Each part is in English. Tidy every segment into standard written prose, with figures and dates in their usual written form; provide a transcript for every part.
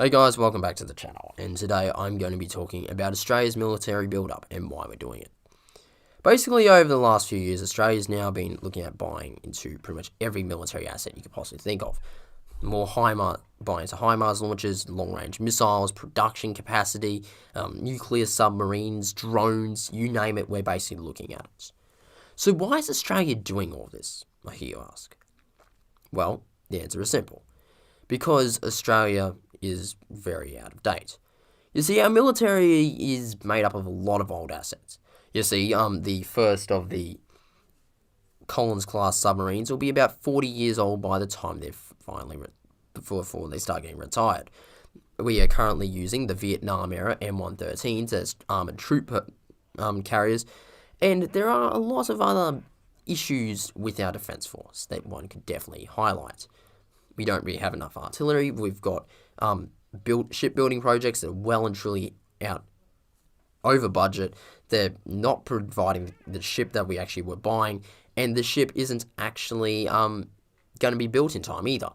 Hey guys, welcome back to the channel, and today I'm going to be talking about Australia's military build-up and why we're doing it. Basically, over the last few years, Australia's now been looking at buying into pretty much every military asset you could possibly think of. Buying into HIMARS launchers, long-range missiles, production capacity, nuclear submarines, drones, you name it, we're basically looking at it. So why is Australia doing all this, I hear you ask? Well, the answer is simple. Because Australia is very out of date. You see, our military is made up of a lot of old assets. You see, the first of the Collins-class submarines will be about 40 years old by the time they're before they start getting retired. We are currently using the Vietnam-era M113s as armoured troop carriers, and there are a lot of other issues with our defence force that one could definitely highlight. We don't really have enough artillery. We've got shipbuilding projects that are well and truly out over budget. They're not providing the ship that we actually were buying, and the ship isn't actually going to be built in time either.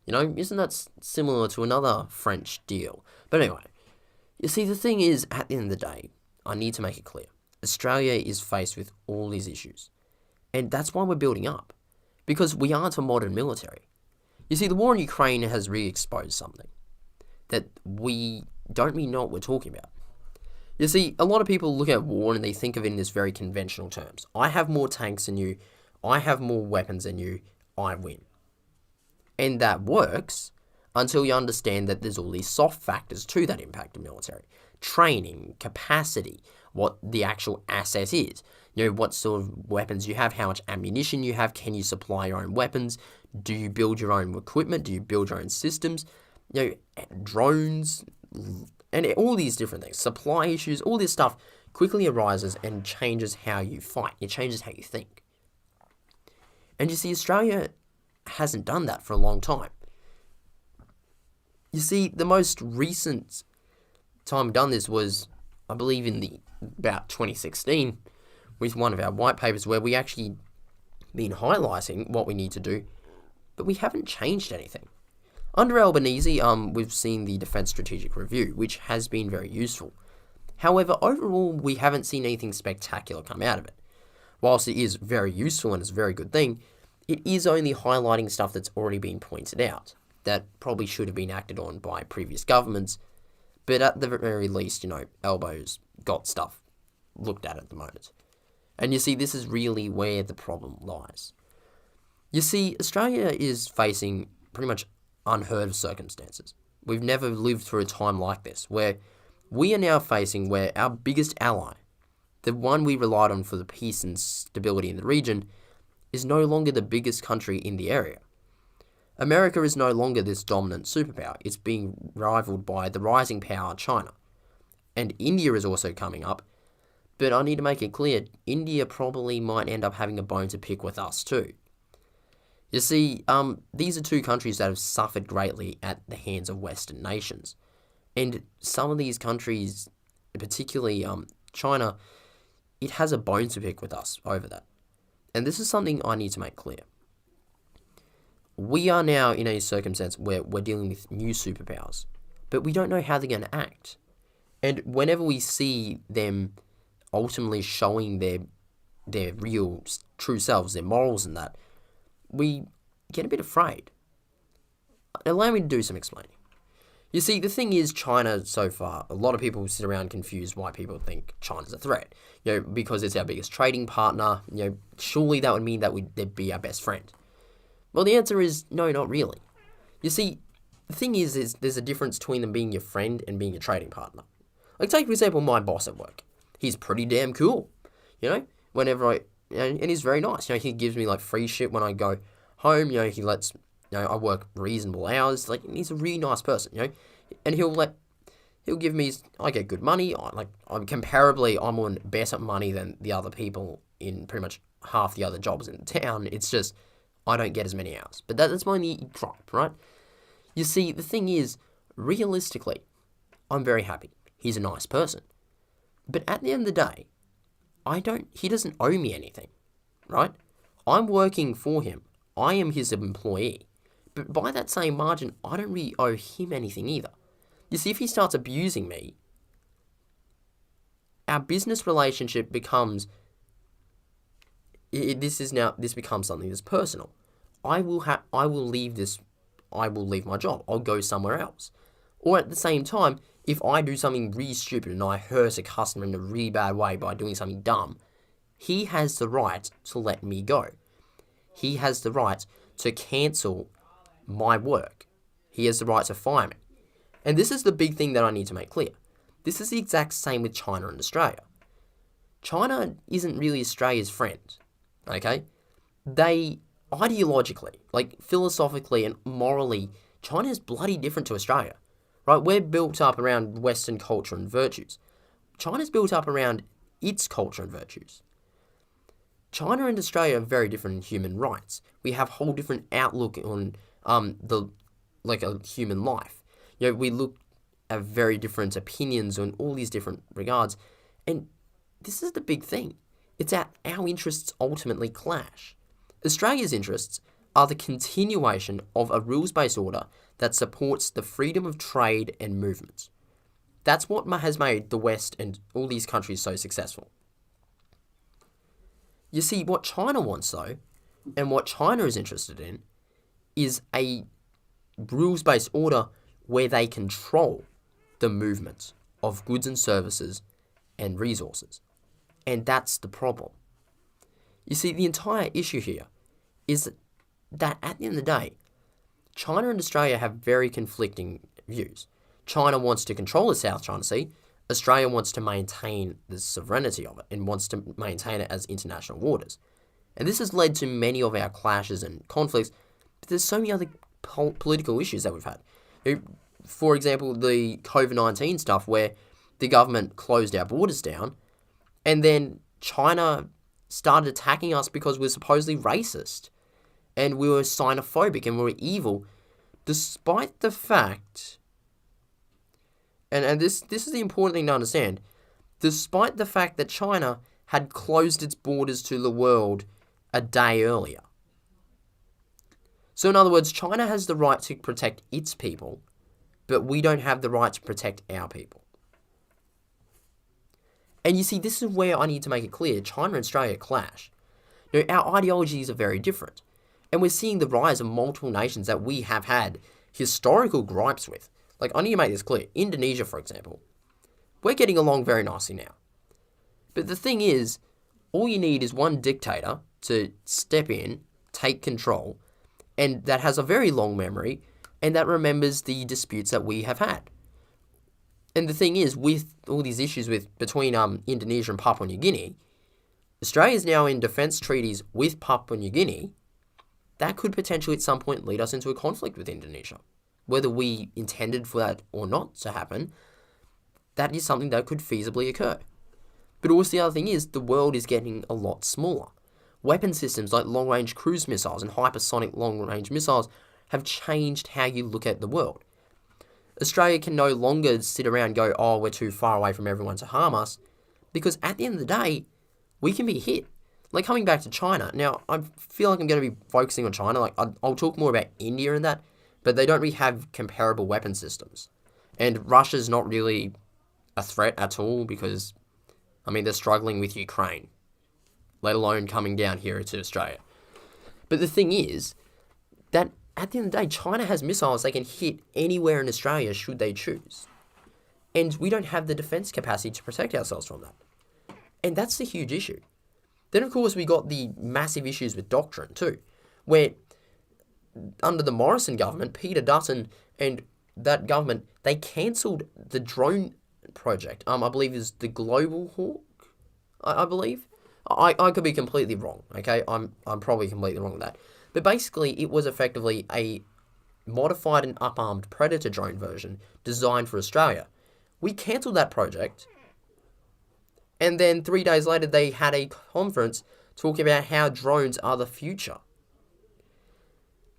You know, isn't that similar to another French deal? But anyway, you see, the thing is, at the end of the day, I need to make it clear. Australia is faced with all these issues, and that's why we're building up, because we aren't a modern military. You see, the war in Ukraine has re-exposed something that we don't really know what we're talking about. You see, a lot of people look at war and they think of it in this very conventional terms. I have more tanks than you, I have more weapons than you, I win. And that works until you understand that there's all these soft factors to that impact of military. Training, capacity, what the actual asset is. You know, what sort of weapons you have, how much ammunition you have, can you supply your own weapons, do you build your own equipment, do you build your own systems, you know, drones, and all these different things, supply issues, all this stuff quickly arises and changes how you fight, it changes how you think. And you see, Australia hasn't done that for a long time. You see, the most recent time we've done this was, I believe, in about 2016, with one of our white papers where we actually been highlighting what we need to do, but we haven't changed anything. Under Albanese, we've seen the Defence Strategic Review, which has been very useful. However, overall, we haven't seen anything spectacular come out of it. Whilst it is very useful and it's a very good thing, it is only highlighting stuff that's already been pointed out, that probably should have been acted on by previous governments, but at the very least, you know, Albo's got stuff looked at the moment. And you see, this is really where the problem lies. You see, Australia is facing pretty much unheard of circumstances. We've never lived through a time like this, where we are now facing where our biggest ally, the one we relied on for the peace and stability in the region, is no longer the biggest country in the area. America is no longer this dominant superpower. It's being rivaled by the rising power China. And India is also coming up, but I need to make it clear, India probably might end up having a bone to pick with us too. You see, these are two countries that have suffered greatly at the hands of Western nations. And some of these countries, particularly China, it has a bone to pick with us over that. And this is something I need to make clear. We are now in a circumstance where we're dealing with new superpowers, but we don't know how they're going to act. And whenever we see them ultimately showing their real, true selves, their morals and that, we get a bit afraid. Allow me to do some explaining. You see, the thing is, China so far, a lot of people sit around confused why people think China's a threat. You know, because it's our biggest trading partner, you know, surely that would mean that they'd be our best friend. Well, the answer is no, not really. You see, the thing is there's a difference between them being your friend and being your trading partner. Like, take, for example, my boss at work. He's pretty damn cool, you know, and he's very nice. You know, he gives me, like, free shit when I go home. You know, he lets, you know, I work reasonable hours. Like, he's a really nice person, you know, and he'll give me, I get good money. I'm on better money than the other people in pretty much half the other jobs in town. It's just, I don't get as many hours. But that's my only gripe, right? You see, the thing is, realistically, I'm very happy. He's a nice person. But at the end of the day, he doesn't owe me anything, right? I'm working for him. I am his employee. But by that same margin, I don't really owe him anything either. You see, if he starts abusing me, our business relationship becomes, this becomes something that's personal. I will leave my job. I'll go somewhere else. Or at the same time, if I do something really stupid and I hurt a customer in a really bad way by doing something dumb, he has the right to let me go. He has the right to cancel my work. He has the right to fire me. And this is the big thing that I need to make clear. This is the exact same with China and Australia. China isn't really Australia's friend, okay? They, ideologically, like philosophically and morally, China is bloody different to Australia, right? We're built up around Western culture and virtues. China's built up around its culture and virtues. China and Australia are very different in human rights. We have a whole different outlook on a human life. We look at very different opinions on all these different regards, and this is the big thing. It's that our interests ultimately clash. Australia's interests are the continuation of a rules-based order that supports the freedom of trade and movement. That's what has made the West and all these countries so successful. You see, what China wants, though, and what China is interested in, is a rules-based order where they control the movement of goods and services and resources. And that's the problem. You see, the entire issue here is that at the end of the day, China and Australia have very conflicting views. China wants to control the South China Sea. Australia wants to maintain the sovereignty of it and wants to maintain it as international waters. And this has led to many of our clashes and conflicts, but there's so many other political issues that we've had. For example, the COVID-19 stuff where the government closed our borders down, and then China started attacking us because we're supposedly racist, and we were xenophobic, and we were evil, despite the fact, and this is the important thing to understand, despite the fact that China had closed its borders to the world a day earlier. So in other words, China has the right to protect its people, but we don't have the right to protect our people. And you see, this is where I need to make it clear, China and Australia clash. Our ideologies are very different. And we're seeing the rise of multiple nations that we have had historical gripes with. Like, I need to make this clear. Indonesia, for example. We're getting along very nicely now. But the thing is, all you need is one dictator to step in, take control, and that has a very long memory, and that remembers the disputes that we have had. And the thing is, with all these issues between Indonesia and Papua New Guinea, Australia is now in defence treaties with Papua New Guinea. That could potentially at some point lead us into a conflict with Indonesia. Whether we intended for that or not to happen, that is something that could feasibly occur. But also the other thing is, the world is getting a lot smaller. Weapon systems like long-range cruise missiles and hypersonic long-range missiles have changed how you look at the world. Australia can no longer sit around and go, oh, we're too far away from everyone to harm us, because at the end of the day, we can be hit. Like, coming back to China, now, I feel like I'm going to be focusing on China. Like, I'll talk more about India and that, but they don't really have comparable weapon systems. And Russia's not really a threat at all because, they're struggling with Ukraine, let alone coming down here to Australia. But the thing is that at the end of the day, China has missiles they can hit anywhere in Australia should they choose. And we don't have the defence capacity to protect ourselves from that. And that's the huge issue. Then, of course, we got the massive issues with doctrine too, where under the Morrison government, Peter Dutton and that government, they cancelled the drone project. I believe is the Global Hawk, I believe. I could be completely wrong, okay? I'm probably completely wrong with that. But basically, it was effectively a modified and up-armed Predator drone version designed for Australia. We cancelled that project, and then 3 days later, they had a conference talking about how drones are the future.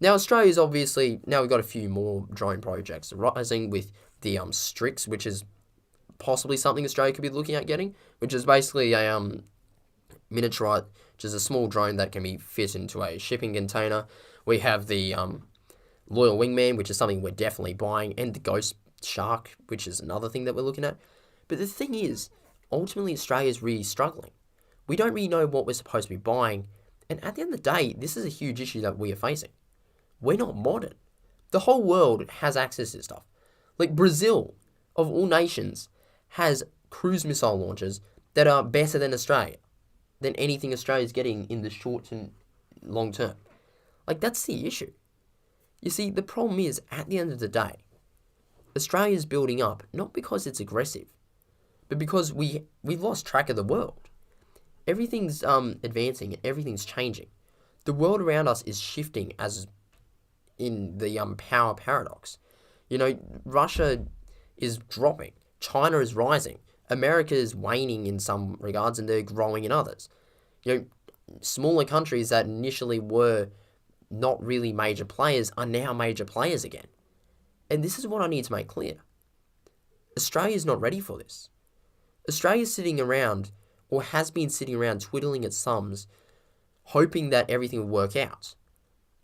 Now, Australia's obviously, now we've got a few more drone projects rising with the Strix, which is possibly something Australia could be looking at getting, which is basically a miniature, which is a small drone that can be fit into a shipping container. We have the Loyal Wingman, which is something we're definitely buying, and the Ghost shark, which is another thing that we're looking at. But the thing is, ultimately Australia's really struggling. We don't really know what we're supposed to be buying, and at the end of the day, this is a huge issue that we are facing. We're not modern. The whole world has access to this stuff. Like Brazil, of all nations, has cruise missile launchers that are better than Australia, than anything Australia's getting in the short and long term. Like, that's the issue. You see, the problem is, at the end of the day, Australia's building up not because it's aggressive, but because we've lost track of the world. Everything's advancing and everything's changing. The world around us is shifting, as in the power paradox. You know, Russia is dropping, China is rising, America is waning in some regards, and they're growing in others. You know, smaller countries that initially were not really major players are now major players again. And this is what I need to make clear. Australia's not ready for this. Australia's sitting around, or has been sitting around twiddling its thumbs, hoping that everything will work out,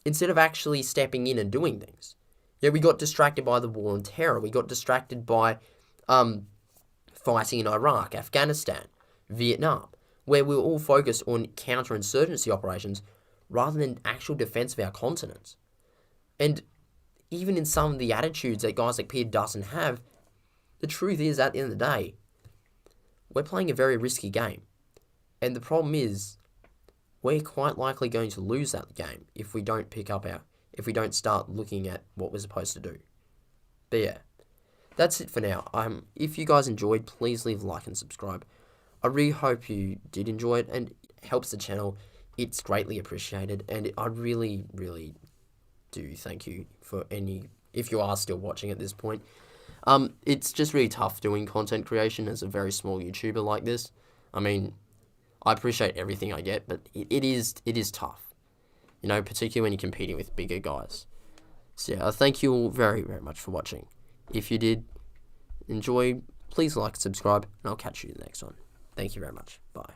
instead of actually stepping in and doing things. Yeah, we got distracted by the war on terror. We got distracted by fighting in Iraq, Afghanistan, Vietnam, where we were all focused on counterinsurgency operations rather than actual defense of our continent. And even in some of the attitudes that guys like Peter Dutton have, the truth is, at the end of the day, we're playing a very risky game. And the problem is, we're quite likely going to lose that game if we don't if we don't start looking at what we're supposed to do. But yeah, that's it for now. If you guys enjoyed, please leave a like and subscribe. I really hope you did enjoy it, and it helps the channel. It's greatly appreciated, and I really, really do thank you for if you are still watching at this point. It's just really tough doing content creation as a very small YouTuber like this. I mean, I appreciate everything I get, but it is tough. You know, particularly when you're competing with bigger guys. So yeah, thank you all very, very much for watching. If you did enjoy, please like and subscribe, and I'll catch you in the next one. Thank you very much. Bye.